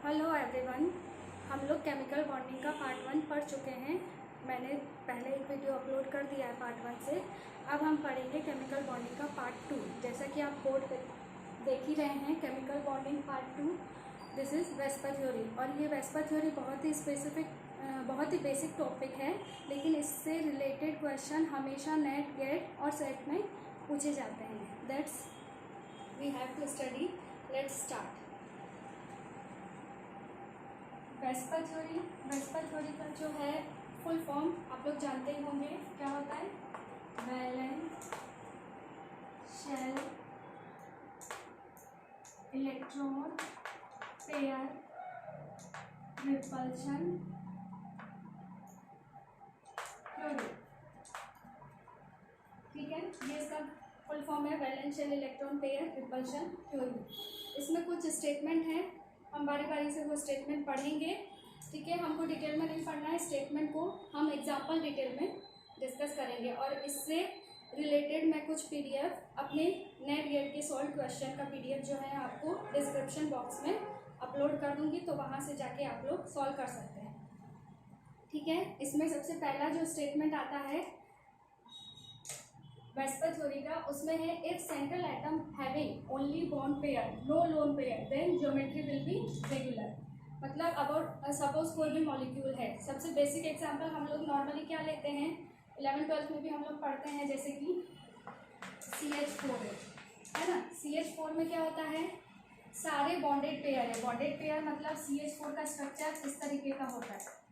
Hello everyone. हम लोग chemical bonding का पार्ट 1 पढ़ चुके हैं। मैंने पहले एक वीडियो अपलोड कर दिया है पार्ट 1 से। अब हम पढ़ेंगे केमिकल बॉन्डिंग का पार्ट 2। जैसा कि आप बोर्ड पे देख ही रहे हैं, chemical bonding part 2, this is VSEPR theory. और ये वेस्पर थ्योरी बहुत ही बहुत ही बेसिक टॉपिक है, लेकिन इससे रिलेटेड क्वेश्चन हमेशा नेट, गेट और सेट में पूछे जाते हैं। That's we have to study. Let's start. VSEPR theory का जो है फुल फॉर्म आप लोग जानते ही होंगे, क्या होता है? Valence shell electron pair repulsion theory. ठीक है, ये इसका फुल फॉर्म है, valence shell electron pair repulsion theory. इसमें कुछ स्टेटमेंट हैं, हम बारी बारी से वो स्टेटमेंट पढ़ेंगे। ठीक है, हमको डिटेल में नहीं पढ़ना है, स्टेटमेंट को हम एग्जाम्पल डिटेल में डिस्कस करेंगे। और इससे रिलेटेड मैं कुछ पीडीएफ अपने नेट गेट के सॉल्व क्वेश्चन का पीडीएफ जो है आपको डिस्क्रिप्शन बॉक्स में अपलोड कर दूंगी, तो वहाँ से जाके आप लोग सॉल्व कर सकते हैं। ठीक है, इसमें सबसे पहला जो स्टेटमेंट आता है वेस्पर थ्योरी का, उसमें है if central atom having only bond pair no lone pair then geometry will be regular. मतलब अबाउट सपोज कोई भी मॉलिक्यूल है, सबसे बेसिक एग्जांपल हम लोग नॉर्मली क्या लेते हैं, 11th-12th में भी हम लोग पढ़ते हैं, जैसे कि CH4 है ना। CH4 में क्या होता है, सारे बॉन्डेड पेयर है। बॉन्डेड पेयर मतलब CH4 का स्ट्रक्चर इस तरीके का होता है।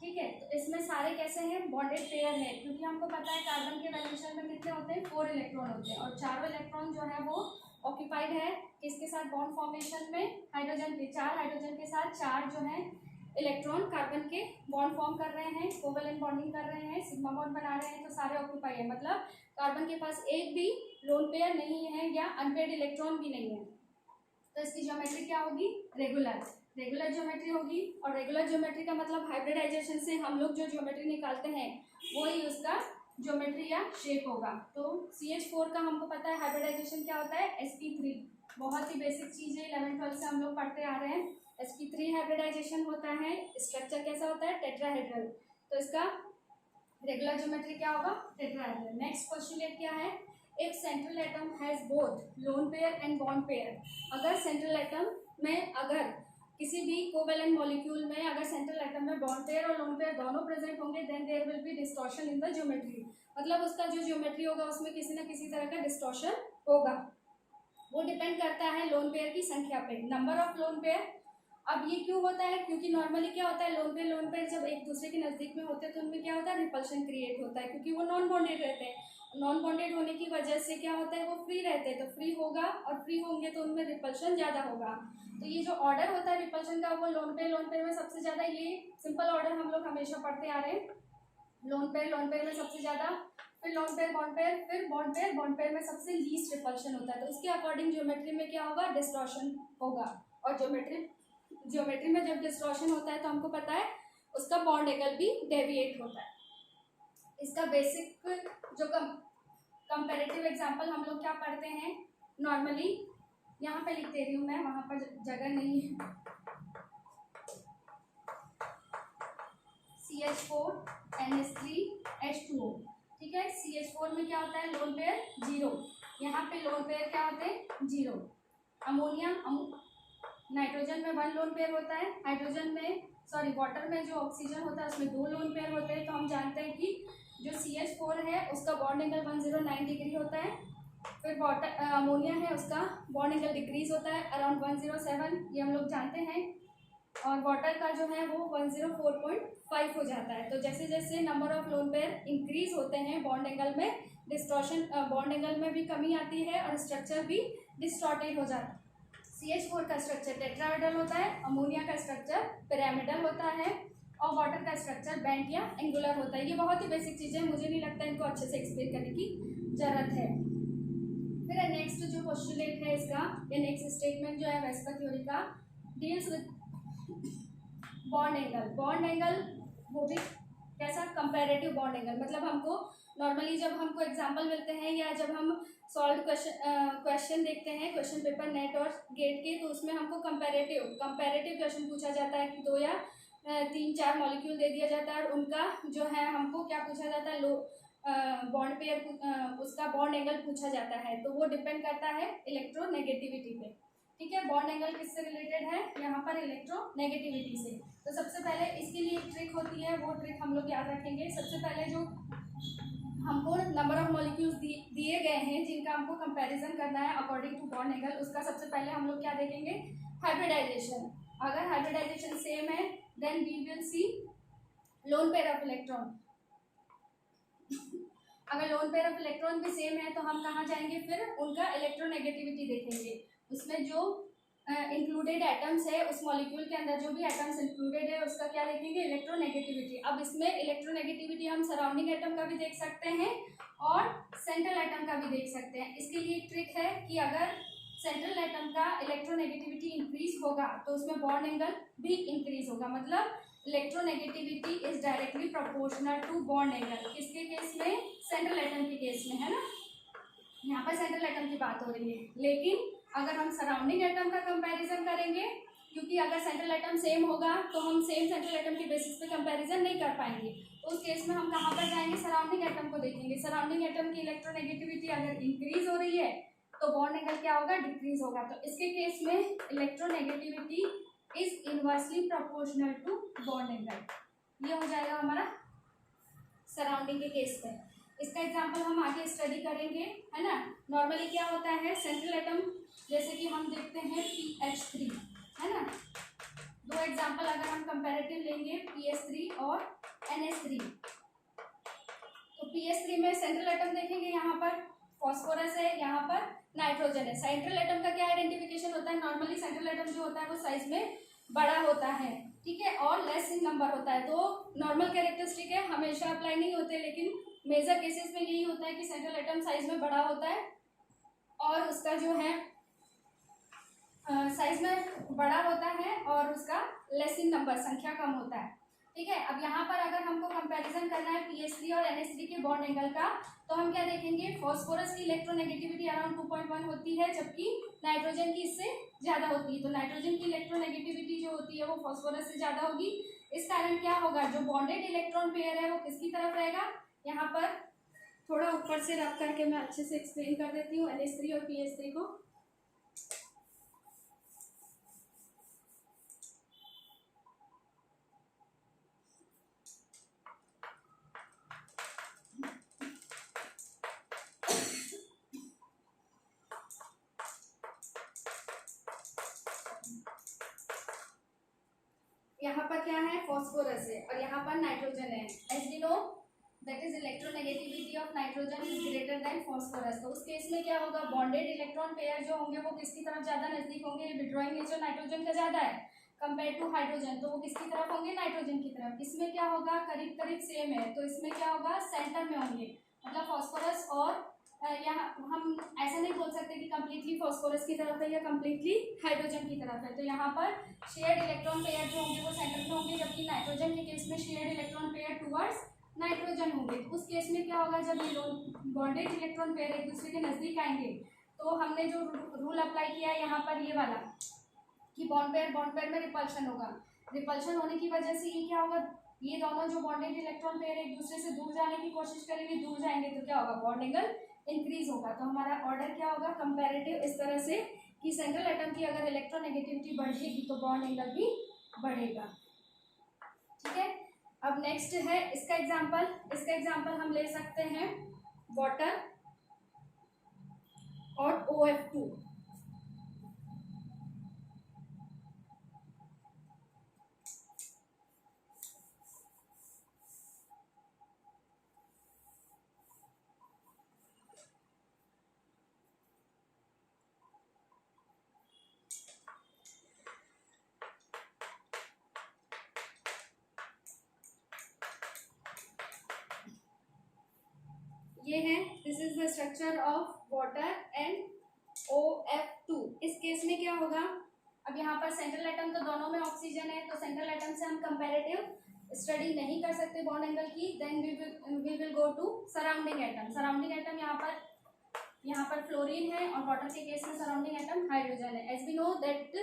ठीक है, तो इसमें सारे कैसे हैं, बॉन्डेड पेयर है, क्योंकि हमको पता है कार्बन के वैलेंस शेल में कितने होते हैं, 4 इलेक्ट्रॉन होते हैं, और चारों इलेक्ट्रॉन जो है वो ऑक्यूपाइड है किसके साथ, बॉन्ड फॉर्मेशन में हाइड्रोजन के, 4 हाइड्रोजन के साथ 4 जो है इलेक्ट्रॉन कार्बन के बॉन्ड फॉर्म कर रहे हैं, कोवेलेंट बॉन्डिंग कर रहे हैं, सिग्मा बॉन्ड बना रहे हैं, तो सारे ऑक्यूपाई है। मतलब कार्बन के पास एक भी लोन पेयर नहीं है या अनपेयर्ड इलेक्ट्रॉन भी नहीं है, तो इसकी ज्योमेट्री क्या होगी, रेगुलर ज्योमेट्री होगी। और रेगुलर ज्योमेट्री का मतलब हाइब्रिडाइजेशन से हम लोग जो ज्योमेट्री निकालते हैं वही उसका ज्योमेट्री या शेप होगा। तो CH4 का हमको पता है हाइब्रिडाइजेशन क्या होता है, sp3। बहुत ही बेसिक चीज़ है, 11th-12th से हम लोग पढ़ते आ रहे हैं। sp3 हाइब्रिडाइजेशन होता है, स्ट्रक्चर कैसा होता है, टेट्राहेड्रल। तो इसका रेगुलर ज्योमेट्री क्या होगा, टेट्राहेड्रल। नेक्स्ट क्वेश्चन क्या है, if central atom has both lone pair and bond pair. अगर सेंट्रल एटम में, अगर किसी भी कोवेलेंट मॉलिक्यूल में अगर सेंट्रल एटम में बॉन्ड पेयर और लोन पेयर दोनों प्रेजेंट होंगे, then there will be distortion in the geometry. मतलब उसका जो ज्योमेट्री होगा उसमें किसी न किसी तरह का डिस्टॉर्शन होगा। वो डिपेंड करता है लोन पेयर की संख्या पे, नंबर ऑफ लोन पेयर। अब ये क्यों होता है, क्योंकि नॉर्मली क्या होता है, लोन पेयर जब एक दूसरे के नज़दीक में होते हैं तो उनमें क्या होता है, रिपल्शन क्रिएट होता है, क्योंकि वो नॉन बॉन्डेड रहते हैं। नॉन बॉन्डेड होने की वजह से क्या होता है, वो फ्री रहते हैं, तो फ्री होगा और फ्री होंगे तो उनमें रिपल्शन ज़्यादा होगा। तो ये जो ऑर्डर होता है रिपल्शन का, वो लोन पेयर में सबसे ज़्यादा, ये सिंपल ऑर्डर हम लोग हमेशा पढ़ते आ रहे हैं, लोन पेयर में सबसे ज़्यादा, फिर लोन पेयर बॉन्ड पेयर, फिर बॉन्ड पेयर में सबसे लीस्ट रिपल्शन होता है। तो उसके अकॉर्डिंग ज्योमेट्री में क्या होगा, डिस्टॉर्शन होगा। और ज्योमेट्री में जब डिस्टॉर्शन होता है तो हमको पता है उसका बॉन्ड एंगल भी डेविएट होता है। इसका बेसिक जो कंपैरेटिव एग्जांपल हम लोग क्या पढ़ते हैं नॉर्मली, यहाँ पे लिख दे रही हूँ मैं, वहाँ पर जगह नहीं है। CH4 NH3 H2O। ठीक है, CH4 में क्या होता है, लोन पेयर 0, यहाँ पे लोन पेयर क्या होते हैं, 0। अमोनिया, नाइट्रोजन में 1 लोन पेयर होता है, वाटर में जो ऑक्सीजन होता है उसमें 2 लोन पेयर होते हैं। तो हम जानते हैं कि जो CH4 है उसका बॉन्ड एंगल 109 डिग्री होता है। फिर अमोनिया है, उसका बॉन्ड एंगल डिक्रीज होता है अराउंड 107, ये हम लोग जानते हैं। और वाटर का जो है वो 104.5 हो जाता है। तो जैसे जैसे number of lone pair increase होते हैं, बॉन्ड एंगल में डिस्टॉर्शन, बॉन्ड एंगल में भी कमी आती है और स्ट्रक्चर भी डिस्टॉर्टेड हो जाता है। CH4 का स्ट्रक्चर टेट्राहेड्रल होता है, अमोनिया का स्ट्रक्चर पिरामिडल होता है, और वाटर का स्ट्रक्चर बेंट या एंगुलर होता है। ये बहुत ही बेसिक चीज़ें, मुझे नहीं लगता इनको अच्छे से एक्सप्लेन करने की जरूरत है। फिर नेक्स्ट जो पोस्टुलेट है इसका, या नेक्स्ट स्टेटमेंट जो है वेस्पर थ्योरी का, डील्स विद बॉन्ड एंगल वो भी कैसा, कंपैरेटिव बॉन्ड एंगल। मतलब हमको नॉर्मली जब हमको एग्जाम्पल मिलते हैं या जब हम सॉल्व क्वेश्चन देखते हैं, क्वेश्चन पेपर नेट और गेट के, तो उसमें हमको कंपैरेटिव क्वेश्चन पूछा जाता है कि 2 या 3-4 मॉलिक्यूल दे दिया जाता है और उनका जो है हमको क्या पूछा जाता है, लो बॉन्ड पेयर, उसका बॉन्ड एंगल पूछा जाता है। तो वो डिपेंड करता है इलेक्ट्रोनेगेटिविटी पे। ठीक है, बॉन्ड एंगल किससे रिलेटेड है, यहाँ पर इलेक्ट्रोनेगेटिविटी से। तो सबसे पहले इसके लिए एक ट्रिक होती है, वो ट्रिक हम लोग याद रखेंगे। सबसे पहले जो हमको नंबर ऑफ मॉलिक्यूल्स दिए गए हैं जिनका हमको कंपैरिजन करना है अकॉर्डिंग टू बॉन्ड एंगल, उसका सबसे पहले हम लोग क्या देखेंगे, हाइब्रिडाइजेशन। अगर हाइब्रिडाइजेशन सेम है then we will see lone pair of electron. अगर लोन पेयर ऑफ इलेक्ट्रॉन भी सेम है तो हम कहाँ जाएंगे, फिर उनका इलेक्ट्रोनेगेटिविटी देखेंगे। उसमें जो इंक्लूडेड एटम्स है, उस मॉलिक्यूल के अंदर जो भी एटम्स इंक्लूडेड है उसका क्या देखेंगे, इलेक्ट्रोनेगेटिविटी। अब इसमें इलेक्ट्रोनेगेटिविटी हम सराउंडिंग एटम का भी देख सकते हैं और सेंट्रल एटम का भी देख सकते हैं। इसके लिए एक ट्रिक है कि अगर सेंट्रल एटम का इलेक्ट्रोनेगेटिविटी इंक्रीज होगा तो उसमें बॉन्ड एंगल भी इंक्रीज होगा, मतलब electronegativity is directly proportional to bond angle. किसके केस में, सेंट्रल एटम के केस में, है ना। यहाँ पर सेंट्रल एटम की बात हो रही है, लेकिन अगर हम सराउंडिंग एटम का कंपैरिजन करेंगे, क्योंकि अगर सेंट्रल एटम सेम होगा तो हम सेम सेंट्रल एटम के बेसिस पे कंपैरिजन नहीं कर पाएंगे। तो उस केस में हम कहाँ पर जाएंगे, सराउंडिंग एटम को देखेंगे। सराउंडिंग एटम की इलेक्ट्रोनेगेटिविटी अगर इंक्रीज हो रही है तो बॉन्ड एंगल क्या होगा, डिक्रीज होगा। तो इसके केस में electronegativity is inversely proportional to bond angle. ये हो जाएगा हमारा सराउंडिंग के केस में। इसका एग्जांपल हम आगे स्टडी करेंगे, है ना। नॉर्मली क्या होता है, सेंट्रल एटम जैसे कि हम देखते हैं PH3, है ना। 2 एग्जांपल अगर हम कंपैरेटिव लेंगे, PH3 और NH3। तो PH3 में सेंट्रल एटम देखेंगे, यहाँ पर फॉस्फोरस है, यहाँ पर नाइट्रोजन है। सेंट्रल एटम का क्या आइडेंटिफिकेशन होता है, नॉर्मली सेंट्रल एटम जो होता है वो साइज में बड़ा होता है, ठीक है, और लेस इन नंबर होता है। तो नॉर्मल कैरेक्टरिस्टिक है, हमेशा अप्लाई नहीं होते, लेकिन मेजर केसेस में यही होता है कि सेंट्रल एटम साइज में बड़ा होता है और उसका जो है साइज में बड़ा होता है और उसका लेस इन नंबर, संख्या कम होता है, ठीक है। अब यहाँ पर अगर हमको कंपैरिजन करना है PH3 और NH3 के बॉन्ड एंगल का, तो हम क्या देखेंगे, फॉस्फोरस की इलेक्ट्रोनेगेटिविटी अराउंड 2.1 होती है, जबकि नाइट्रोजन की इससे ज़्यादा होती है। तो नाइट्रोजन की इलेक्ट्रोनेगेटिविटी जो होती है वो फॉस्फोरस से ज़्यादा होगी। इस कारण क्या होगा, जो बॉन्डेड इलेक्ट्रॉन पेयर है वो किसकी तरफ रहेगा, यहाँ पर थोड़ा ऊपर से रख करके मैं अच्छे से एक्सप्लेन कर देती हूँ NH3 और PH3 को। यहाँ पर क्या है, फॉस्फोरस है और यहाँ पर नाइट्रोजन है। As we know that is electronegativity of nitrogen is greater than phosphorus. तो उस केस में क्या होगा, बॉन्डेड इलेक्ट्रॉन पेयर जो होंगे वो किसकी तरफ ज्यादा नजदीक होंगे, विड्रॉइंग नेचर नाइट्रोजन का ज्यादा है कंपेयर टू हाइड्रोजन, तो वो किसकी तरफ होंगे, नाइट्रोजन की तरफ। इसमें क्या होगा, करीब करीब सेम है, तो इसमें क्या होगा, सेंटर में होंगे, मतलब फॉस्फोरस और यहाँ हम ऐसा नहीं बोल सकते कि कम्प्लीटली फॉस्फोरस की तरफ है या कम्प्लीटली हाइड्रोजन की तरफ है। तो यहाँ पर शेयर्ड इलेक्ट्रॉन पेयर जो होंगे वो सेंटर में होंगे, जबकि नाइट्रोजन के केस में shared electron pair towards nitrogen होंगे। उस केस में क्या होगा, जब ये बॉन्डेड इलेक्ट्रॉन पेयर एक दूसरे के नजदीक आएंगे, तो हमने जो रूल अप्लाई किया है यहाँ पर ये वाला कि बॉन्ड पेयर में रिपल्शन होगा। रिपल्शन होने की वजह से ये क्या होगा, ये दोनों जो बॉन्डेड इलेक्ट्रॉन पेयर एक दूसरे से दूर जाने की कोशिश करेंगे, दूर जाएंगे तो क्या होगा, बॉन्ड एंगल इंक्रीज होगा। तो हमारा ऑर्डर क्या होगा, कंपैरेटिव इस तरह से कि सेंट्रल एटम की अगर इलेक्ट्रोनेगेटिविटी बढ़ेगी तो बॉन्ड एंगल भी बढ़ेगा, ठीक है। अब नेक्स्ट है इसका एग्जांपल हम ले सकते हैं वाटर और OF2। ये है, this is the structure of water and OF2। इस केस में क्या होगा, अब यहाँ पर सेंट्रल एटम तो दोनों में ऑक्सीजन है, तो सेंट्रल एटम से हम कंपैरेटिव स्टडी नहीं कर सकते बॉन्ड एंगल की, then we will go to surrounding atom. Surrounding atom यहाँ पर फ्लोरीन है और वाटर के केस में सराउंडिंग एटम हाइड्रोजन है। As we know that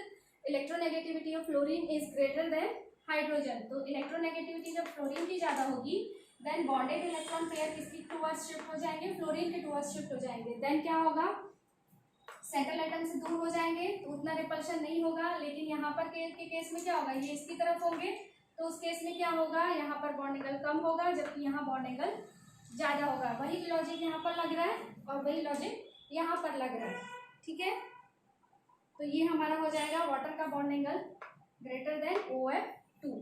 electronegativity of fluorine is greater than hydrogen. तो इलेक्ट्रोनेगेटिविटी जब फ्लोरीन की ज़्यादा होगी देन बॉन्डेड इलेक्ट्रॉन पेयर किसकी टुवर्ड्स शिफ्ट हो जाएंगे, फ्लोरीन के टुवर्ड्स शिफ्ट हो जाएंगे। देन क्या होगा, सेंट्रल एटम से दूर हो जाएंगे तो उतना रिपल्शन नहीं होगा। लेकिन यहाँ पर के केस में क्या होगा, ये इसकी तरफ होंगे तो उस केस में क्या होगा, यहाँ पर बॉन्ड एंगल कम होगा जबकि यहाँ बॉन्ड एंगल ज़्यादा होगा। वही लॉजिक यहाँ पर लग रहा है और वही लॉजिक यहाँ पर लग रहा है। ठीक है, तो ये हमारा हो जाएगा वाटर का bond angle greater than OF2।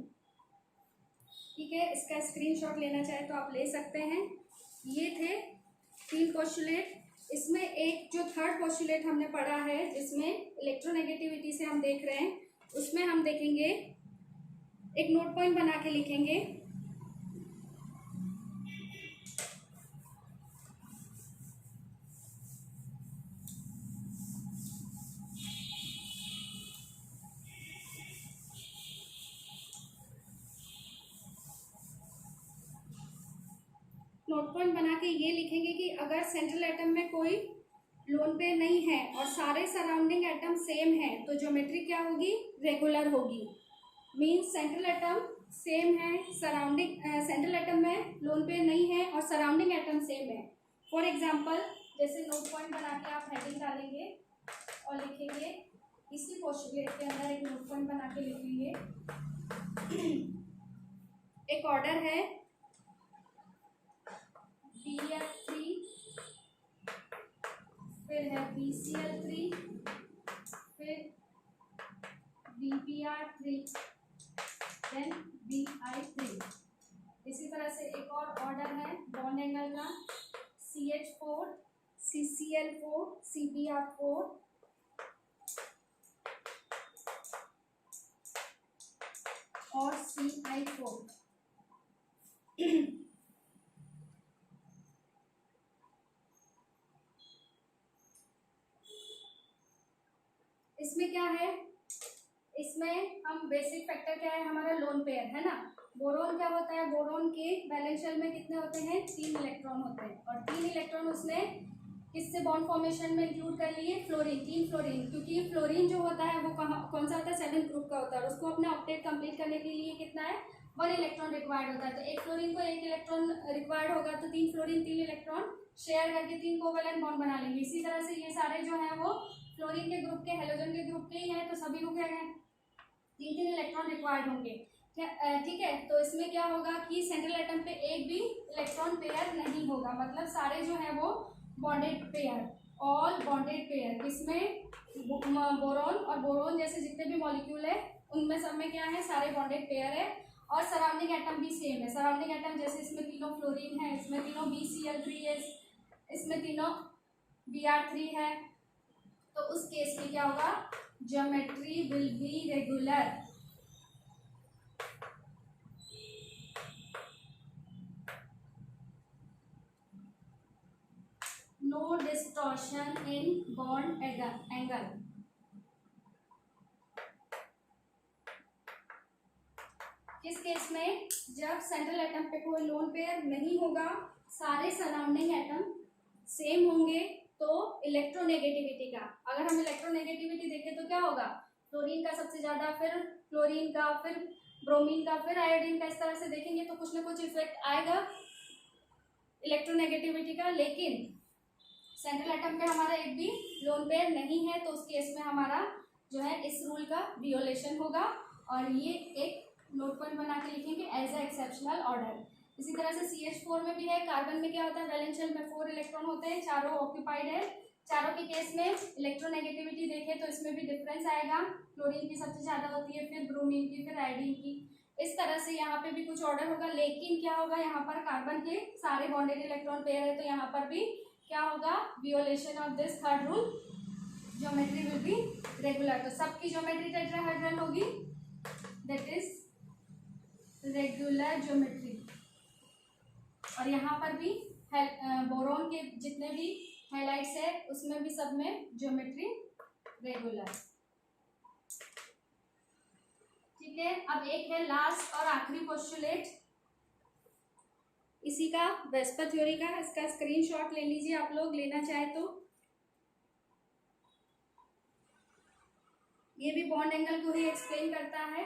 ठीक है, इसका स्क्रीनशॉट लेना चाहे तो आप ले सकते हैं। ये थे 3 पोस्टुलेट। इसमें एक जो थर्ड पोस्टुलेट हमने पढ़ा है जिसमें इलेक्ट्रोनेगेटिविटी से हम देख रहे हैं, उसमें हम देखेंगे, एक नोट पॉइंट बना के लिखेंगे। नोट पॉइंट बना के ये लिखेंगे कि अगर सेंट्रल एटम में कोई लोन पेयर नहीं है और सारे सराउंडिंग एटम सेम है तो ज्योमेट्री क्या होगी, रेगुलर होगी। मीन्स सेंट्रल एटम सेम है, सराउंडिंग सेंट्रल एटम में लोन पेयर नहीं है और सराउंडिंग एटम सेम है। फॉर एग्जांपल जैसे नोट पॉइंट बना के आप हेडिंग डालेंगे और लिखेंगे, इसी पोस्टुलेट के अंदर एक नोट पॉइंट बना के लिखेंगे। एक ऑर्डर है BF3, फिर है BCl3, फिर BBr3, देन BI3। इसी तरह से एक और ऑर्डर है बॉन्ड एंगल का CH4, CCl4, CBr4, और CI4। इसमें क्या है, इसमें हम बेसिक फैक्टर क्या है, हमारा लोन पेयर है ना। बोरोन क्या होता है, बोरोन के वैलेंस शेल में कितने होते हैं, 3 इलेक्ट्रॉन होते हैं और 3 इलेक्ट्रॉन उसने किससे बॉन्ड फॉर्मेशन में इंक्लूड कर लिए, फ्लोरीन, 3 फ्लोरीन। क्योंकि फ्लोरीन जो होता है वो कौन सा होता है, 7 ग्रुप का होता है और उसको अपने ऑक्टेट कंप्लीट करने के लिए कितना है, 1 इलेक्ट्रॉन रिक्वायर्ड होता है। तो एक फ्लोरीन को 1 इलेक्ट्रॉन रिक्वायर्ड होगा तो 3 फ्लोरीन 3 इलेक्ट्रॉन शेयर करके 3 कोवैलेंट बॉन्ड बना लेंगे। इसी तरह से ये सारे जो है वो फ्लोरीन के ग्रुप के, हेलोजन के ग्रुप के ही हैं, तो सभी को क्या है, 3 इलेक्ट्रॉन रिक्वायर्ड होंगे। ठीक है, तो इसमें क्या होगा कि सेंट्रल एटम पे एक भी इलेक्ट्रॉन पेयर नहीं होगा, मतलब सारे जो है वो bonded pair, all bonded pair. इसमें बोरोन और बोरोन जैसे जितने भी मॉलिक्यूल है उनमें सब में क्या है, सारे बॉन्डेड पेयर है और सराउंडिंग एटम भी सेम है। सराउंडिंग एटम जैसे इसमें तीनों फ्लोरीन है, इसमें तीनों BCl3 है, इसमें तीनों Br3 है। तो उस केस में क्या होगा, geometry will be regular. No distortion in bond angle. किस केस में, जब सेंट्रल एटम पे कोई लोन पेयर नहीं होगा, सारे सराउंडिंग एटम सेम होंगे, तो इलेक्ट्रोनेगेटिविटी का, अगर हम इलेक्ट्रोनेगेटिविटी देखें तो क्या होगा, फ्लोरीन का सबसे ज़्यादा, फिर फ्लोरीन का, फिर ब्रोमीन का, फिर आयोडीन का। इस तरह से देखेंगे तो कुछ ना कुछ इफेक्ट आएगा इलेक्ट्रोनेगेटिविटी का। लेकिन सेंट्रल एटम पे हमारा एक भी लोन पेयर नहीं है तो उस केस में हमारा जो है इस रूल का वियोलेशन होगा और ये एक नोट पॉइंट बना के लिखेंगे एज ए एक्सेप्शनल ऑर्डर। इसी तरह से CH4 में भी है, कार्बन में क्या होता है, वैलेंस शेल में 4 इलेक्ट्रॉन होते हैं, चारों ऑक्यूपाइड है। चारों के केस में इलेक्ट्रोनेगेटिविटी देखें तो इसमें भी डिफरेंस आएगा, फ्लोरीन की सबसे ज़्यादा होती है, फिर ब्रोमीन की, फिर आयोडीन की। इस तरह से यहाँ पे भी कुछ ऑर्डर होगा। लेकिन क्या होगा, यहाँ पर कार्बन के सारे बॉन्डेड इलेक्ट्रॉन पेयर है तो यहाँ पर भी क्या होगा, violation of this third rule, geometry will be regular. तो सबकी ज्योमेट्री टेट्राहेड्रल होगी, दैट इज रेगुलर ज्योमेट्री। और यहाँ पर भी बोरोन के जितने भी हाइलाइट्स है उसमें भी सब में ज्योमेट्री रेगुलर। ठीक है, अब एक है लास्ट और आखिरी पोस्टुलेट इसी का, वेस्पर थ्योरी का। इसका स्क्रीनशॉट ले लीजिए आप लोग, लेना चाहे तो। ये भी बॉन्ड एंगल को ही एक्सप्लेन करता है।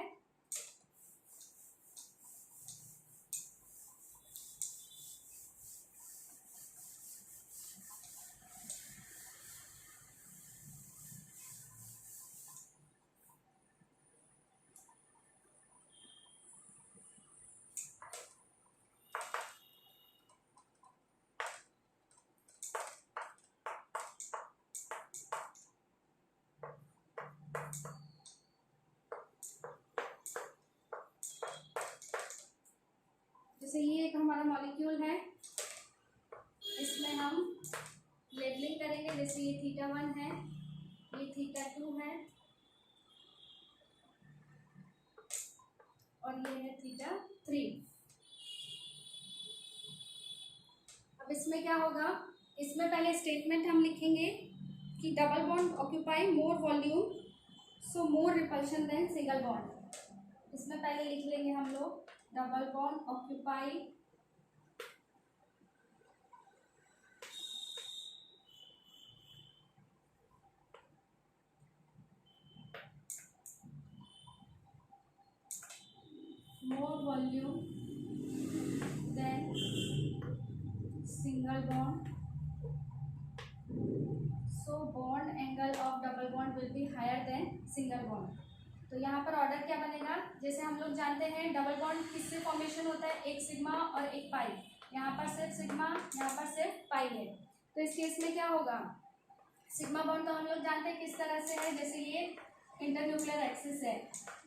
जैसे ये एक हमारा मॉलिक्यूल है, इसमें हम लेबलिंग करेंगे। जैसे ये θ1 है, ये θ2 है और ये है θ3। अब इसमें क्या होगा, इसमें पहले स्टेटमेंट हम लिखेंगे कि double bond occupy more volume so more repulsion than single bond. इसमें पहले लिख लेंगे हम लोग double bond occupy more volume than single bond, so bond angle of double bond will be higher than single bond। तो यहाँ पर order क्या बनेगा, जैसे हम लोग जानते हैं डबल बॉन्ड किससे फॉर्मेशन होता है, एक सिग्मा और एक पाई। यहाँ पर सिर्फ सिग्मा, यहाँ पर सिर्फ पाई है। तो इस केस में क्या होगा, सिग्मा बॉन्ड तो हम लोग जानते हैं किस तरह से है, जैसे ये इंटरन्यूक्लियर एक्सिस है,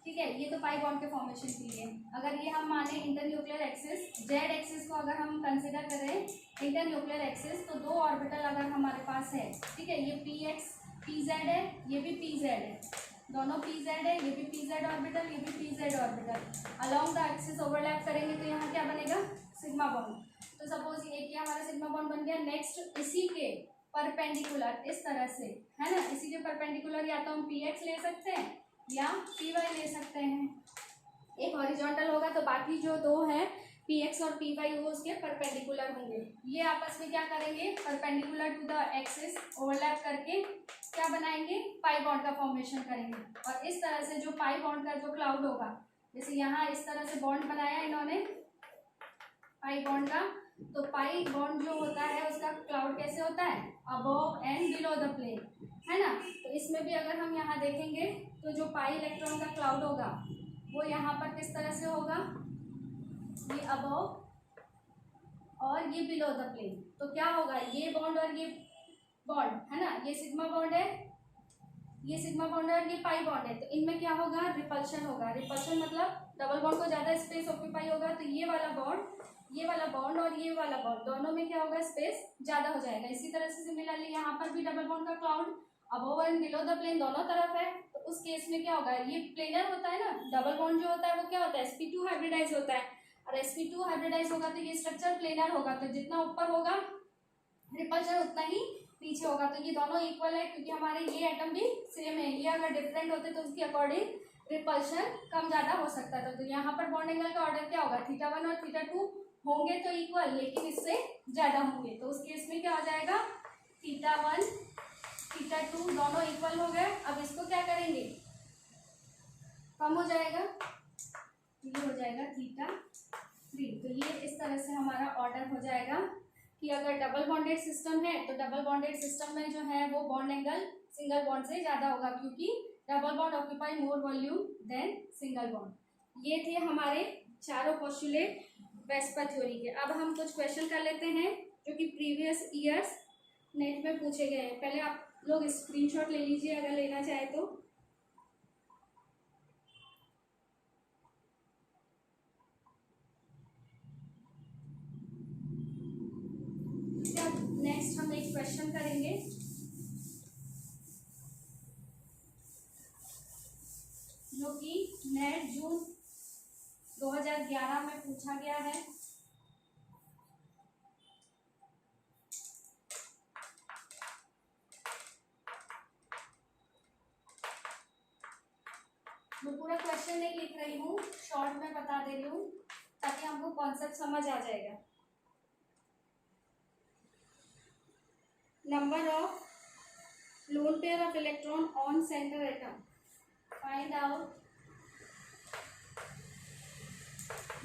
ठीक है। ये तो पाई बॉन्ड के फॉर्मेशन के लिए। अगर ये हम माने इंटरन्यूक्लियर एक्सिस, जेड एक्सिस को अगर हम कंसिडर करें इंटरन्यूक्लियर एक्सिस, तो दो ऑर्बिटल अगर हमारे पास है, ठीक है, ये पी एक्स पी जेड है, ये भी पी जेड है, दोनों पी जेड है, ये भी पी जेड ऑर्बिटल, ये भी P Z orbital along the axis overlap करेंगे, तो यहाँ क्या बनेगा, सिग्मा बॉन्ड। तो सपोज ये हमारा सिग्मा बॉन्ड बन गया। नेक्स्ट इसी के परपेंडिकुलर इस तरह से, है ना, इसी के परपेंडिकुलर या तो हम पी एक्स ले सकते हैं या पी वाई ले सकते हैं। एक हॉरिजॉन्टल होगा तो बाकी जो दो है पी एक्स और पी वाई वो उसके परपेंडिकुलर होंगे। ये आपस में क्या करेंगे, perpendicular to the axis overlap करके क्या बनाएंगे, पाई बॉन्ड का फॉर्मेशन करेंगे। और इस तरह से जो पाई बॉन्ड का जो क्लाउड होगा, जैसे यहाँ इस तरह से बॉन्ड बनाया इन्होंने पाई बॉन्ड का, तो पाई बॉन्ड जो होता है उसका क्लाउड कैसे होता है, above and below the plane, है ना। तो इसमें भी अगर हम यहाँ देखेंगे तो जो पाई इलेक्ट्रॉन का क्लाउड होगा वो यहाँ पर किस तरह से होगा, ये अबव और ये बिलो द प्लेन। तो क्या होगा, ये बॉन्ड और ये बॉन्ड, है ना, ये सिग्मा बॉन्ड है, ये सिग्मा बॉन्ड है और ये पाई बॉन्ड है, तो इनमें क्या होगा, रिपल्शन होगा। रिपल्शन मतलब डबल बॉन्ड को ज़्यादा स्पेस ऑक्यूपाई होगा, तो ये वाला बॉन्ड और ये वाला बॉन्ड दोनों में क्या होगा, स्पेस ज़्यादा हो जाएगा। इसी तरह से सिमिलरली यहाँ पर भी डबल बॉन्ड का cloud above and below the plane दोनों तरफ है, तो उस केस में क्या होगा, ये प्लेनर होता है ना, डबल बॉन्ड जो होता है वो क्या होता है, sp2 हाइब्रिडाइज होता है, और sp2 हाइब्रिडाइज होगा तो ये स्ट्रक्चर प्लेनर होगा, तो जितना ऊपर होगा रिपल्शन उतना ही पीछे होगा। तो ये दोनों इक्वल है क्योंकि हमारे ये एटम भी सेम है, ये अगर डिफरेंट होते तो उसके अकॉर्डिंग रिपल्शन कम ज़्यादा हो सकता था। तो यहाँ पर बॉन्ड एंगल का ऑर्डर क्या होगा, θ1 और θ2 होंगे तो इक्वल, लेकिन इससे ज़्यादा होंगे, तो उस केस में क्या हो जाएगा, θ1 θ2 दोनों इक्वल हो गए। अब इसको क्या करेंगे, कम हो जाएगा, ये हो जाएगा θ3। तो ये इस तरह से हमारा ऑर्डर हो जाएगा कि अगर डबल बॉन्डेड सिस्टम है तो डबल बॉन्डेड सिस्टम में जो है वो बॉन्ड एंगल सिंगल बॉन्ड से ज़्यादा होगा, क्योंकि double bond occupy more volume than single bond. ये थे हमारे चारों पोस्टुलेट वेस्पर थ्योरी के। अब हम कुछ क्वेश्चन कर लेते हैं जो कि प्रीवियस ईयर्स नेट में पूछे गए हैं। पहले आप लोग स्क्रीनशॉट ले लीजिए अगर लेना चाहे तो। नेक्स्ट हम एक क्वेश्चन करेंगे जो कि नेट जून 2011 में पूछा गया है। मैं पूरा क्वेश्चन नहीं लिख रही हूँ, शॉर्ट में बता दे रही हूँ ताकि हमको कॉन्सेप्ट समझ आ जाएगा। Number of lone pair of electron on center atom. Find out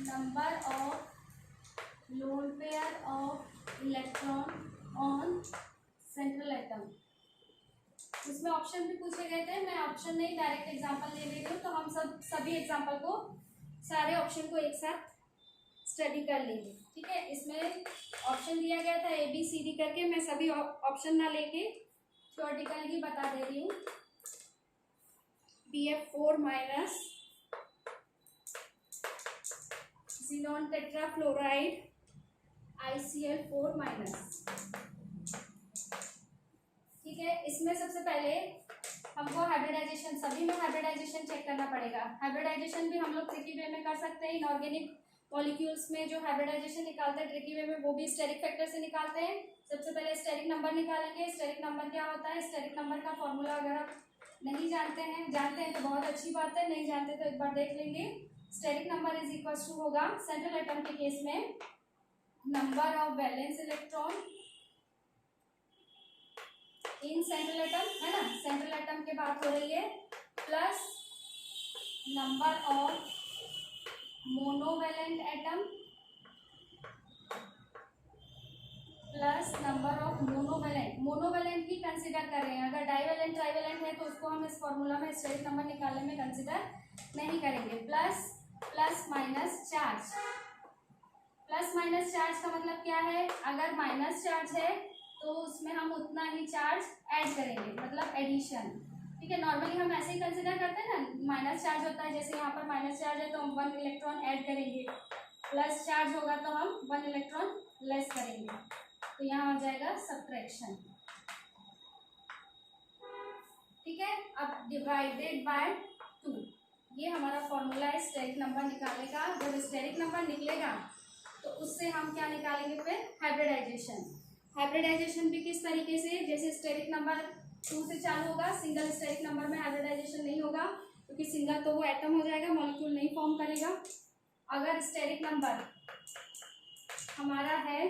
number of lone pair of electron on central atom. इसमें ऑप्शन भी पूछे गए थे, मैं ऑप्शन नहीं डायरेक्ट एग्जांपल ले रही हूँ, तो हम सभी एग्जांपल को, सारे ऑप्शन को एक साथ स्टडी कर लेंगे। ठीक है, इसमें ऑप्शन दिया गया था ABCD करके, मैं सभी ऑप्शन ना लेके थ्योरेटिकल ही बता दे रही हूँ। BF4 minus xenon tetrafluoride ICl4 minus. ठीक है, इसमें सबसे पहले हमको हाइब्रिडाइजेशन, सभी में हाइब्रिडाइजेशन चेक करना पड़ेगा। हाइब्रिडाइजेशन भी हम लोग ट्रिकी वे में कर सकते हैं। इनऑर्गेनिक मॉलिक्यूल्स में जो हाइब्रिडाइजेशन निकालते हैं ट्रिकी वे में, वो भी स्टेरिक फैक्टर से निकालते हैं। सबसे पहले स्टेरिक नंबर निकालेंगे। स्टेरिक नंबर क्या होता है? स्टेरिक नंबर का फॉर्मूला अगर आप नहीं जानते हैं तो बहुत अच्छी बात है, नहीं जानते तो एक बार देख लेंगे। Steric number is equal to होगा सेंट्रल एटम के केस में number of valence electron in central atom, है ना, सेंट्रल एटम की बात हो रही है, plus number of monovalent atom plus number of monovalent ही कंसिडर कर रहे हैं। अगर डाइवैलेंट ट्राइवैलेंट है तो उसको हम इस फॉर्मूला में स्टेरिक नंबर निकालने में कंसिडर नहीं करेंगे। Plus minus charge. Plus minus charge का मतलब क्या है? अगर माइनस चार्ज है तो उसमें हम उतना ही चार्ज ऐड करेंगे, मतलब एडिशन। ठीक है, नॉर्मली हम ऐसे ही कंसिडर करते हैं ना, माइनस चार्ज होता है, जैसे यहाँ पर माइनस चार्ज है तो हम 1 इलेक्ट्रॉन ऐड करेंगे, प्लस चार्ज होगा तो हम 1 इलेक्ट्रॉन लेस करेंगे, तो यहाँ हो जाएगा सब्ट्रैक्शन। ठीक है, अब डिवाइडेड बाय 2, ये हमारा फॉर्मूला है स्टेरिक नंबर निकालने का। जब स्टेरिक नंबर निकलेगा तो उससे हम क्या निकालेंगे फिर? हाइब्रिडाइजेशन। हाइब्रिडाइजेशन भी किस तरीके से? जैसे स्टेरिक नंबर 2 से चालू होगा, सिंगल स्टेरिक नंबर में हाइब्रिडाइजेशन नहीं होगा क्योंकि सिंगल तो वो एटम हो जाएगा, मॉलिक्यूल नहीं फॉर्म करेगा। अगर स्टेरिक नंबर हमारा है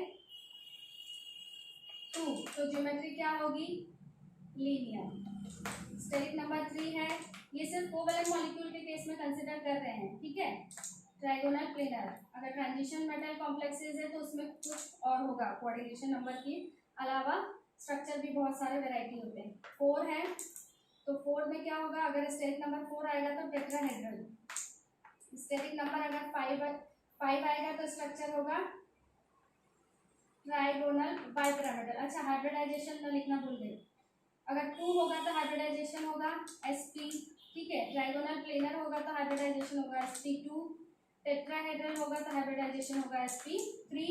2 तो ज्योमेट्री क्या होगी? लीनियर। स्टेरिक नंबर 3 है, ये सिर्फ कोवैलेंट मॉलिक्यूल के केस में कंसिडर कर रहे हैं। ठीक है, ट्राइगोनल प्लेनर। अगर ट्रांजिशन मेटल कॉम्प्लेक्सेस है तो उसमें कुछ और होगा, कोऑर्डिनेशन नंबर के अलावा स्ट्रक्चर भी बहुत सारे वैरायटी होते हैं। 4 है तो 4 में क्या होगा? अगर स्टेरिक नंबर 4 आएगा तो टेट्राहेड्रल। स्टेरिक नंबर अगर 5 आएगा तो स्ट्रक्चर होगा ट्राइगोनल बाइपिरामिडल। अच्छा, हाइब्रिडाइजेशन में लिखना भूल गई। अगर 2 होगा तो हाइब्रिडाइजेशन होगा sp। ठीक है, ट्राइगोनल प्लेनर होगा तो हाइब्रिडाइजेशन होगा sp2। टेट्राहेड्रल होगा तो हाइब्रिडाइजेशन होगा sp3।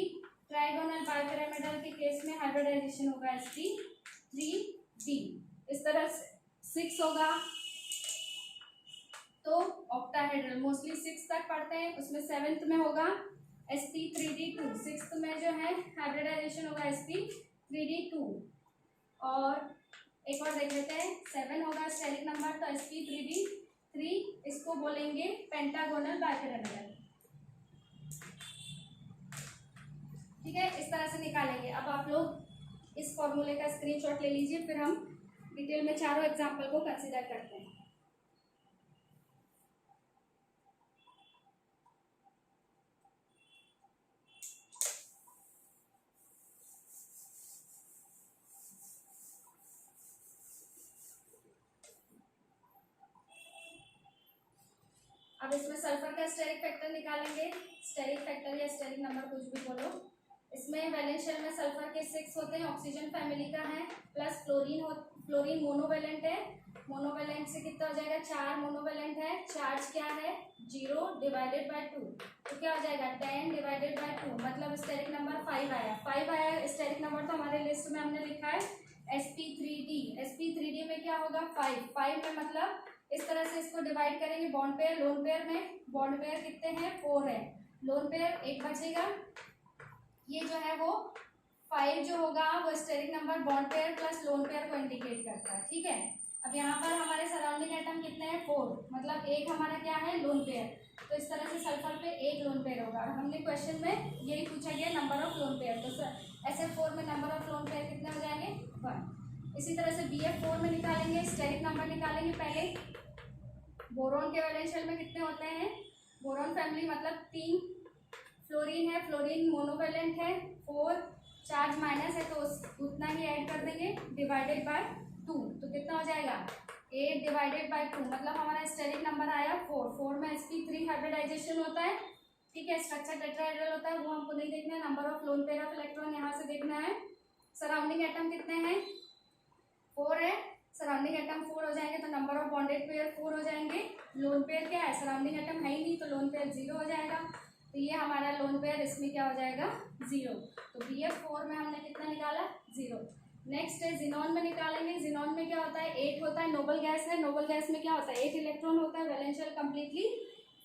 ट्राइगोनल बाइपिरामिडल के केस में हाइब्रिडाइजेशन होगा sp3d। इस तरह से 6 होगा तो ऑक्टाहेड्रल, मोस्टली 6 तक पढ़ते हैं, उसमें 7th में होगा sp3d2। 6th में जो है हाइब्रिडाइजेशन होगा sp3d2। और एक और देख लेते हैं, 7 होगा स्टेरिक नंबर तो sp3d3, इसको बोलेंगे पेंटागोनल बाइपिरामिडल। ठीक है, इस तरह से निकालेंगे। अब आप लोग इस फॉर्मूले का स्क्रीनशॉट ले लीजिए, फिर हम डिटेल में चारों एग्जाम्पल को कंसिडर करते हैं। अब इसमें सल्फर का स्टेरिक फैक्टर निकालेंगे। स्टेरिक फैक्टर या स्टेरिक नंबर कुछ भी बोलो। इसमें वैलेंस शेल में सल्फर के 6 होते हैं, ऑक्सीजन फैमिली का है, प्लस फ्लोरीन मोनोवैलेंट है। मोनोवैलेंट से कितना हो जाएगा? 4 मोनोवैलेंट है। चार्ज क्या है? 0 डिवाइडेड बाय 2, तो क्या हो जाएगा? 10 डिवाइडेड बाय 2, मतलब स्टेरिक नंबर 5 आया। 5 आया स्टेरिक नंबर, तो हमारे लिस्ट में हमने लिखा है sp3d। sp3d में क्या होगा? 5 में, मतलब इस तरह से इसको डिवाइड करेंगे बॉन्ड पेयर लोन पेयर में। बॉन्ड पेयर कितने हैं? 4 है। लोन पेयर एक बचेगा, ये जो है वो 5 जो होगा वो steric number bond pair plus lone pair को इंडिकेट करता है। ठीक है, अब यहाँ पर हमारे सराउंडिंग एटम कितने हैं 4, मतलब एक हमारा क्या है लोन पेयर। तो इस तरह से सल्फर पे एक लोन पेयर होगा। और हमने क्वेश्चन में यही पूछा गया नंबर ऑफ लोन पेयर, तो SF4 में नंबर ऑफ लोन पेयर कितने हो जाएंगे 1। इसी तरह से BF4 में निकालेंगे, स्टेरिक नंबर निकालेंगे पहले। बोरॉन के वैलेंशियल में कितने होते हैं, बोरॉन फैमिली मतलब 3, फ्लोरीन है, फ्लोरीन मोनोवैलेंट है 4, चार्ज माइनस है तो उतना ही ऐड कर देंगे डिवाइडेड बाय 2, तो कितना हो जाएगा 8 डिवाइडेड बाय 2, मतलब हमारा स्टेरिक नंबर आया 4। 4 में sp3 हाइब्रिडाइजेशन होता है, ठीक है, स्ट्रक्चर टेट्राहेड्रल होता है, वो हमको नहीं देखना है। Number of loan pair of electron यहाँ से देखना है। सराउंडिंग एटम कितने हैं 4 है, सराउंडिंग एटम 4 हो जाएंगे तो नंबर ऑफ बॉन्डेड पेयर 4 हो जाएंगे। लोन पेयर क्या है, सराउंडिंग एटम है ही नहीं तो लोन पेयर 0 हो जाएगा, तो ये हमारा लोन पेयर इसमें क्या हो जाएगा 0। तो BF4 में हमने कितना निकाला 0। नेक्स्ट है जिनॉन में निकालेंगे। जिनॉन में क्या होता है 8 होता है, नोबल गैस है, नोबल गैस में क्या होता है 8 इलेक्ट्रॉन होता है, वैलेंशियल कंप्लीटली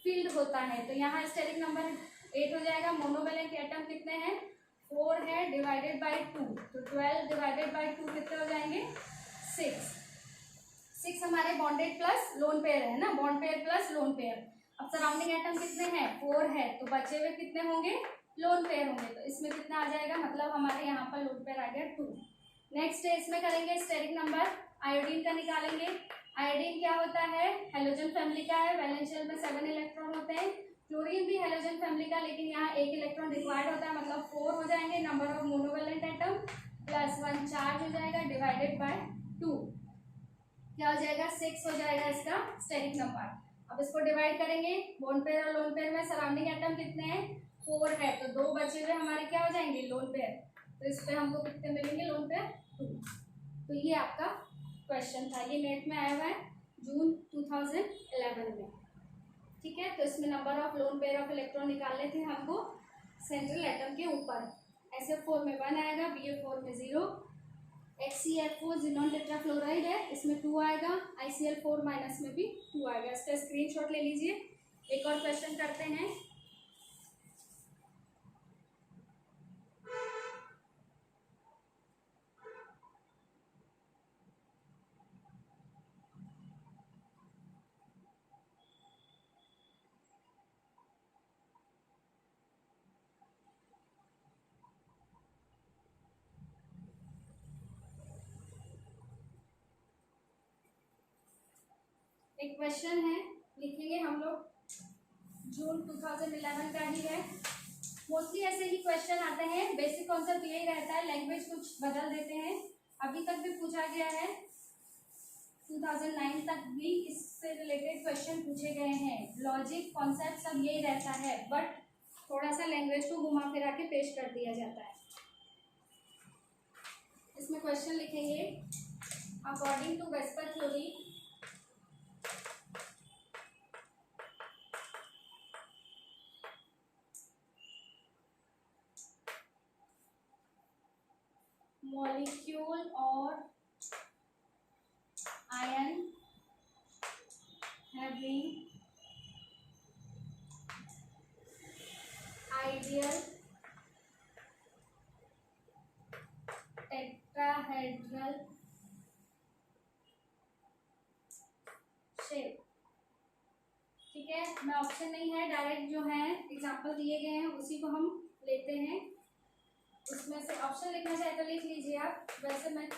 फील्ड होता है, तो यहाँ स्टेरिक नंबर 8 हो जाएगा। मोनोवैलेंट एटम कितने हैं 4 है डिवाइडेड बाई 2, तो 12 डिवाइडेड बाई 2 कितने हो जाएंगे 6 हमारे बॉन्डेड प्लस लोन पेयर है ना, bond pair plus lone pair. अब सराउंडिंग एटम कितने हैं 4 है, तो बचे हुए कितने होंगे लोन पेयर होंगे, तो इसमें कितना आ जाएगा, मतलब हमारे यहाँ पर लोन पेयर आ गया 2। नेक्स्ट है इसमें करेंगे स्टेरिक नंबर, आयोडीन का निकालेंगे। आयोडीन क्या होता है हेलोजन फैमिली का है, वैलेंशियल में 7 इलेक्ट्रॉन होते हैं। क्लोरीन भी हेलोजन फैमिली का, लेकिन यहाँ 1 इलेक्ट्रॉन रिक्वायर्ड होता है, मतलब 4 हो जाएंगे। Number of monovalent atom plus 1 charge हो जाएगा डिवाइडेड बाय 2, क्या हो जाएगा 6 हो जाएगा इसका स्टेरिक नंबर। अब इसको डिवाइड करेंगे, बॉन्ड पेयर और लोन पेयर में सराउंडिंग एटम कितने हैं 4 है, तो 2 बचे हुए हमारे क्या हो जाएंगे लोन पेयर, तो इस पे हमको कितने मिलेंगे लोन पेयर 2। तो ये आपका क्वेश्चन था, ये नेट में आया हुआ है जून 2011 में, ठीक है। तो इसमें number of loan pair of electron निकालने थे हमको सेंट्रल एटम के ऊपर। SF4 में 1 आएगा, BF4 में 0, HCl4 जिनॉन टेट्राफ्लोराइड है, इसमें 2 आएगा, ICl4 माइनस में भी 2 आएगा। इसका स्क्रीनशॉट ले लीजिए। एक और क्वेश्चन करते हैं। एक क्वेश्चन है, लिखेंगे हम लोग जून 2011 का ही है। मोस्टली ऐसे ही क्वेश्चन आते हैं, बेसिक कॉन्सेप्ट यही रहता है, लैंग्वेज कुछ बदल देते हैं। अभी तक भी पूछा गया है, 2009 तक भी इससे रिलेटेड क्वेश्चन पूछे गए हैं। लॉजिक कॉन्सेप्ट सब यही रहता है, बट थोड़ा सा लैंग्वेज को घुमा फिरा के पेश कर दिया जाता है। इसमें क्वेश्चन लिखेंगे, according to VSEPR theory molecule or ion having ideal tetrahedral shape, ठीक है। मैं ऑप्शन नहीं है, डायरेक्ट जो है एग्जांपल दिए गए हैं उसी को हम लेते हैं। उसमें से ऑप्शन लिखना चाहे तो लिख लीजिए आप, वैसे मैं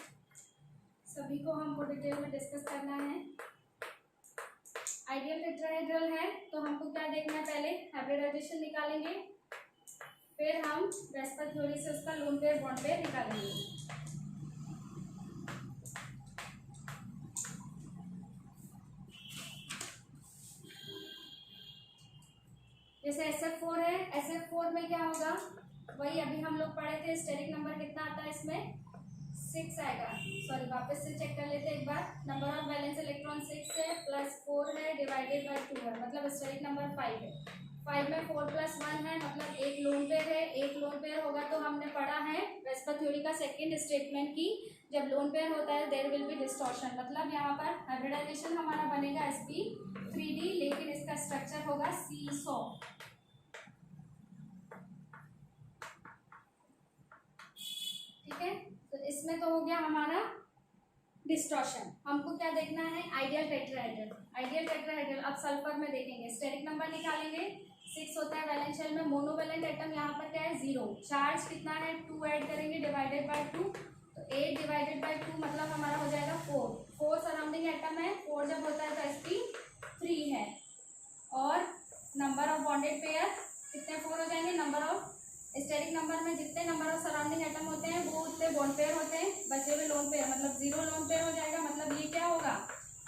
सभी को हमको डिटेल में डिस्कस करना है। आइडियल टेट्राहेड्रल है तो हमको क्या देखना है, पहले हाइब्रिडाइजेशन निकालेंगे, फिर हम वेस्पर थ्योरी से उसका लोन पेयर बॉन्ड पेयर निकालेंगे। जैसे SF4 है, SF4 में क्या होगा, वही अभी हम लोग पढ़े थे, स्टेरिक नंबर कितना आता है इसमें 6 आएगा। सॉरी, वापस से चेक कर लेते हैं एक बार। नंबर ऑफ वैलेंस इलेक्ट्रॉन 6 है प्लस 4 है डिवाइडेड बाय 2 है, मतलब स्टेरिक नंबर 5 है। 5 में 4 प्लस 1 है, मतलब एक लोन पेयर है। एक लोन पेयर होगा तो हमने पढ़ा है वेस्पर थ्योरी का सेकेंड स्टेटमेंट की, जब लोन पेयर होता है देयर विल बी डिस्टॉर्शन, मतलब यहाँ पर हाइब्रिडाइजेशन हमारा बनेगा sp3d, लेकिन इसका स्ट्रक्चर होगा सीसॉ, ठीक है। तो इसमें तो हो गया हमारा डिस्टॉर्शन। हमको क्या देखना है, आइडियल टेट्राहेड्रल। आइडियल टेट्राहेड्रल अब सल्फर में देखेंगे, स्टेरिक नंबर निकालेंगे, 6 होता है वैलेंस शेल में, मोनोवैलेंट एटम यहाँ पर क्या है 0, चार्ज कितना है 2 ऐड करेंगे डिवाइडेड बाय 2, तो 8 डिवाइडेड बाय 2 मतलब हमारा हो जाएगा 4 सराउंडिंग एटम है, 4 जब होता है तो sp3 है, और नंबर ऑफ बॉन्डेड पेयर कितने 4 हो जाएंगे, नंबर ऑफ स्टेरिक नंबर में जितने नंबर ऑफ सराउंडिंग एटम होते हैं वो उतने बॉन्ड पेयर होते हैं, बचे हुए लोन पेयर मतलब 0 लोन पेयर हो जाएगा, मतलब ये क्या होगा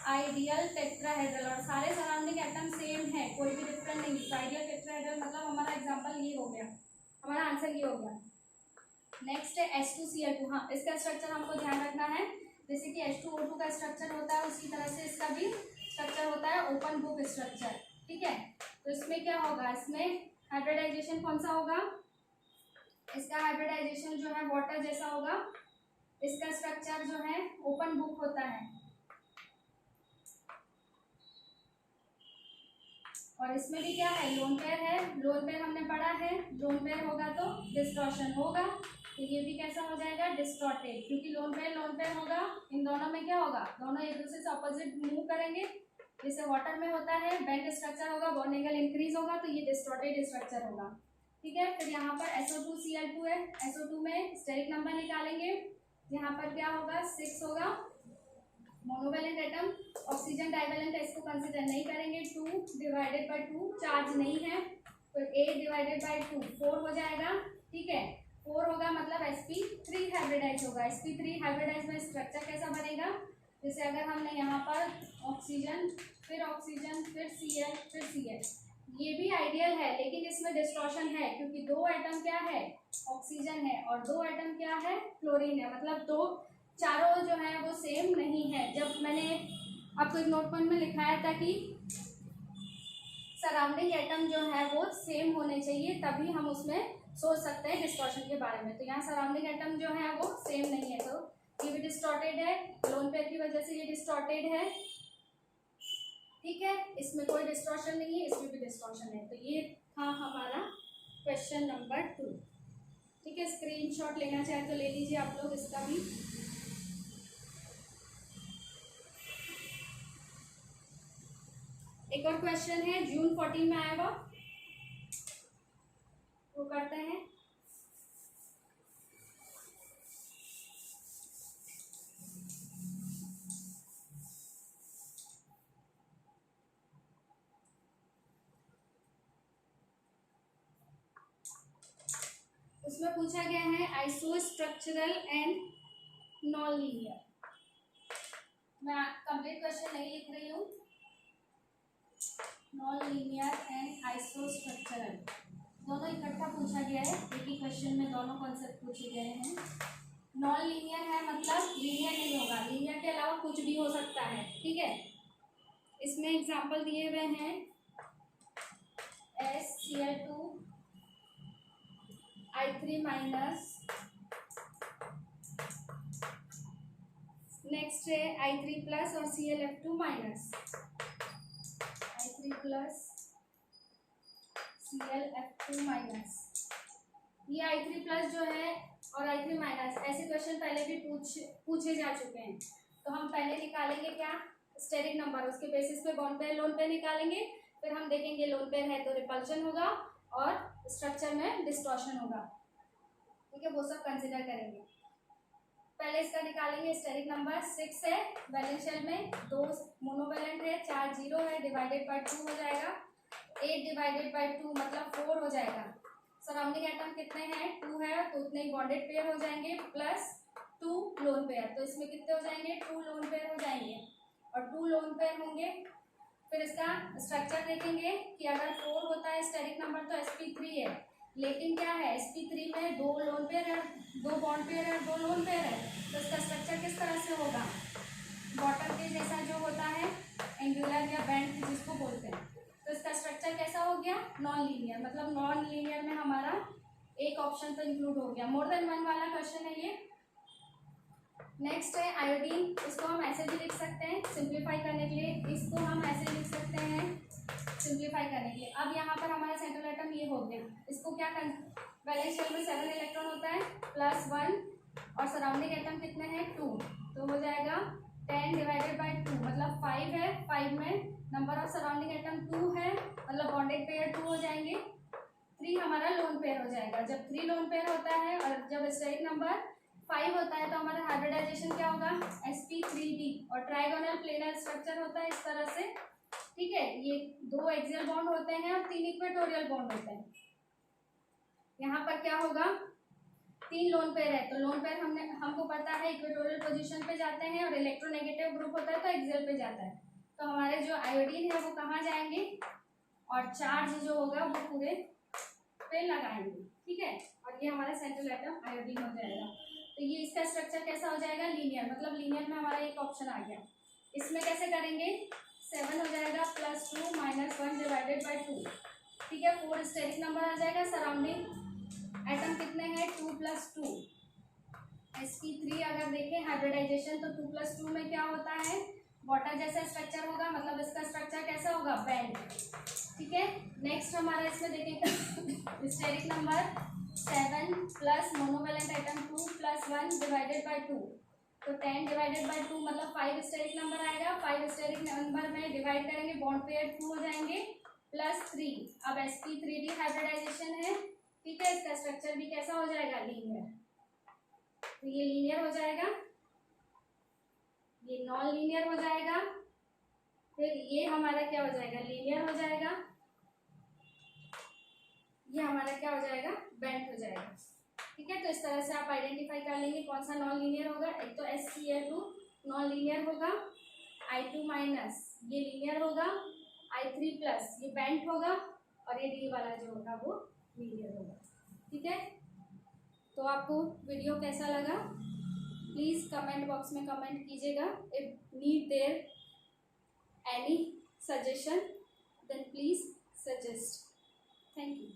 आइडियल टेट्राहेड्रल, और सारे सराउंडिंग एटम सेम है, कोई भी डिफरेंट नहीं, तो आइडियल टेट्राहेड्रल मतलब हमारा एग्जांपल ये हो गया, हमारा आंसर ये हो गया। नेक्स्ट है H2Cl2। हाँ, इसका स्ट्रक्चर हमको ध्यान रखना है, जैसे कि H2O2 का स्ट्रक्चर होता है उसी तरह से इसका भी स्ट्रक्चर होता है, ओपन बुक स्ट्रक्चर, ठीक है। तो इसमें क्या होगा, इसमें हाइब्रिडाइजेशन कौन सा होगा, इसका हाइब्रिडाइजेशन जो है वाटर जैसा होगा, इसका स्ट्रक्चर जो है ओपन बुक होता है, और इसमें भी क्या है लोन पेयर है, लोन पेयर हमने पढ़ा है, लोन पेयर होगा तो डिस्टॉर्शन होगा, तो ये भी कैसा हो जाएगा डिस्टॉर्टेड, क्योंकि लोन पेयर होगा, इन दोनों में क्या होगा, दोनों एक दूसरे से ऑपोजिट मूव करेंगे, जैसे वाटर में होता है बेंड स्ट्रक्चर होगा, बॉन्ड एंगल इंक्रीज होगा, तो ये डिस्टॉर्टेड स्ट्रक्चर होगा, ठीक है। फिर यहाँ पर SO2Cl2 है, SO2 में स्टेरिक नंबर निकालेंगे, यहाँ पर क्या होगा 6 होगा, मोनोवैलेंट एटम, ऑक्सीजन डाइवैलेंट है इसको कंसीडर नहीं करेंगे, 2 डिवाइडेड बाय 2 चार्ज नहीं है, तो 8 डिवाइडेड बाय 2 4 हो जाएगा, ठीक है, 4 होगा मतलब sp3 हाइब्रिडाइज होगा, sp3 हाइब्रिडाइज में स्ट्रक्चर कैसा बनेगा, जैसे अगर हमने यहाँ पर ऑक्सीजन फिर Cl फिर Cl, ये भी आइडियल है लेकिन इसमें डिस्टॉर्शन है, क्योंकि 2 एटम क्या है ऑक्सीजन है और 2 एटम क्या है क्लोरीन है, मतलब दो चारों जो है वो सेम नहीं है। जब मैंने आपको एक नोट पॉइंट में लिखाया था कि सराउंडिंग एटम जो है वो सेम होने चाहिए, तभी हम उसमें सोच सकते हैं डिस्टॉर्शन के बारे में, तो यहाँ सराउंडिंग एटम जो है वो सेम नहीं है, तो ये भी डिस्टॉर्टेड है, लोन पेयर की वजह से ये डिस्टॉर्टेड है, ठीक है, इसमें कोई डिस्टॉर्शन नहीं है, इसमें भी डिस्टॉर्शन है, तो ये था हमारा क्वेश्चन नंबर 2, ठीक है। स्क्रीनशॉट लेना चाहे तो ले लीजिए आप लोग इसका भी। एक और क्वेश्चन है जून 14 में आएगा, वो करते हैं। उसमें पूछा गया है आइसोस्ट्रक्चरल एंड नॉन लीनियर, मैं कंप्लीट क्वेश्चन नहीं लिख रही हूँ, नॉन लीनियर एंड आइसोस्ट्रक्चरल दोनों इकट्ठा पूछा गया है, एक ही क्वेश्चन में दोनों कॉन्सेप्ट पूछे गए हैं। नॉन लीनियर है मतलब लीनियर नहीं होगा, लीनियर के अलावा कुछ भी हो सकता है, ठीक है। इसमें एग्जांपल दिए हुए हैं SCl2 I3 माइनस, नेक्स्ट है I3 प्लस और ClF2 minus, I3 plus ClF2 minus, ये I3 प्लस जो है और I3 माइनस ऐसे क्वेश्चन पहले भी पूछे जा चुके हैं, तो हम पहले निकालेंगे क्या स्टेरिक नंबर, उसके बेसिस पे बॉन्ड पेयर लोन पेयर निकालेंगे, फिर हम देखेंगे लोन पेयर है तो रिपल्शन होगा और स्ट्रक्चर में डिस्टॉर्शन होगा, ठीक है, वो सब कंसिडर करेंगे। पहले इसका निकालेंगे स्टेरिक नंबर 6 है, वैलेंस शेल में 2 मोनोवैलेंट है, चार्ज 0 है, डिवाइडेड बाय 2 हो जाएगा, 8 डिवाइडेड बाय 2 मतलब 4 हो जाएगा, सराउंडिंग एटम कितने हैं 2 है तो उतने ही बॉन्डेड पेयर हो जाएंगे, प्लस 2 लोन पेयर, तो इसमें कितने हो जाएंगे 2 लोन पेयर हो जाएंगे, और 2 लोन पेयर होंगे। फिर इसका स्ट्रक्चर देखेंगे कि अगर 4 होता है स्टेरिक नंबर तो sp3 है, लेकिन क्या है sp3 में 2 लोन पेयर है, 2 बॉन्ड पेयर है, 2 लोन पेयर है, तो इसका स्ट्रक्चर किस तरह से होगा, बॉटम के जैसा जो होता है एंगुलर या बेंड जिसको बोलते हैं, तो इसका स्ट्रक्चर कैसा हो गया नॉन लीनियर, मतलब नॉन लीनियर में हमारा एक ऑप्शन तो इंक्लूड हो गया, मोर देन वन वाला क्वेश्चन है ये। नेक्स्ट है आयोडीन, इसको हम ऐसे भी लिख सकते हैं सिंप्लीफाई करने के लिए, इसको हम ऐसे लिख सकते हैं सिंप्लीफाई करने के लिए। अब यहाँ पर हमारा सेंट्रल एटम ये हो गया, इसको क्या कर वैलेंस शेल में 7 इलेक्ट्रॉन होता है +1 और सराउंडिंग एटम कितने हैं 2, तो हो जाएगा 10 डिवाइडेड बाई 2, मतलब 5 है, 5 में नंबर ऑफ सराउंडिंग एटम 2 है, मतलब बॉन्डेड पेयर 2 हो जाएंगे। 3 हमारा लोन पेयर हो जाएगा। जब 3 लोन पेयर होता है और जब स्टेरिक नंबर 5 होता है तो हमारा हाइब्रिडाइजेशन क्या होगा, sp3d, और ट्राइगोनल प्लेनर स्ट्रक्चर होता है इस तरह से, ठीक है। ये 2 एक्सियल बॉन्ड होते हैं और 3 इक्वेटोरियल बॉन्ड होते हैं। यहाँ पर क्या होगा, 3 लोन पेयर है तो लोन पेयर हमको पता है इक्वेटोरियल पोजीशन पे जाते हैं, और इलेक्ट्रोनेगेटिव ग्रुप होता है तो एक्सियल पे जाता है। तो हमारे जो आयोडीन है वो कहाँ जाएंगे, और चार्ज जो होगा वो पूरे पे लगाएंगे, ठीक है। और ये हमारा सेंट्रल एटम आयोडीन हो जाएगा। तो ये इसका स्ट्रक्चर कैसा हो जाएगा, लीनियर, मतलब लीनियर में हमारा एक ऑप्शन आ गया। इसमें कैसे करेंगे, 7 हो जाएगा +2 - 1 डिवाइडेड बाई 2, ठीक है। 4 स्टेरिक नंबर आ जाएगा, सराउंडिंग एटम कितने हैं, 2 + 2। sp3 अगर देखें हाइब्रिडाइजेशन तो 2 + 2 में क्या होता है, वाटर जैसा स्ट्रक्चर होगा, मतलब इसका स्ट्रक्चर कैसा होगा, बैंड, ठीक है। नेक्स्ट हमारा इसमें देखेंगे steric number 7 plus monovalent atom 2 + 1 divided by 2, तो 10 डिवाइडेड बाई 2 मतलब 5 स्टेरिक नंबर आएगा। 5 स्टेरिक नंबर में डिवाइड करेंगे, बॉन्ड पेयर 2 हो जाएंगे, +3। अब sp3d हाइब्रिडाइजेशन है, ठीक है। इसका स्ट्रक्चर भी कैसा हो जाएगा, लीनियर। तो ये लीनियर हो जाएगा, ये नॉन लीनियर हो जाएगा, फिर ये हमारा क्या हो जाएगा, लीनियर हो जाएगा, ये हमारा क्या हो जाएगा, बेंट हो जाएगा, ठीक है। तो इस तरह से आप आइडेंटिफाई कर लेंगे कौन सा नॉन लीनियर होगा। एक तो SCl2 नॉन लीनियर होगा, I2- ये लीनियर होगा, I3+ ये बेंट होगा, और ये D वाला जो होगा वो लीनियर होगा, ठीक है। तो आपको वीडियो कैसा लगा, प्लीज़ कमेंट बॉक्स में कमेंट कीजिएगा। If need there any suggestion then please suggest. Thank you.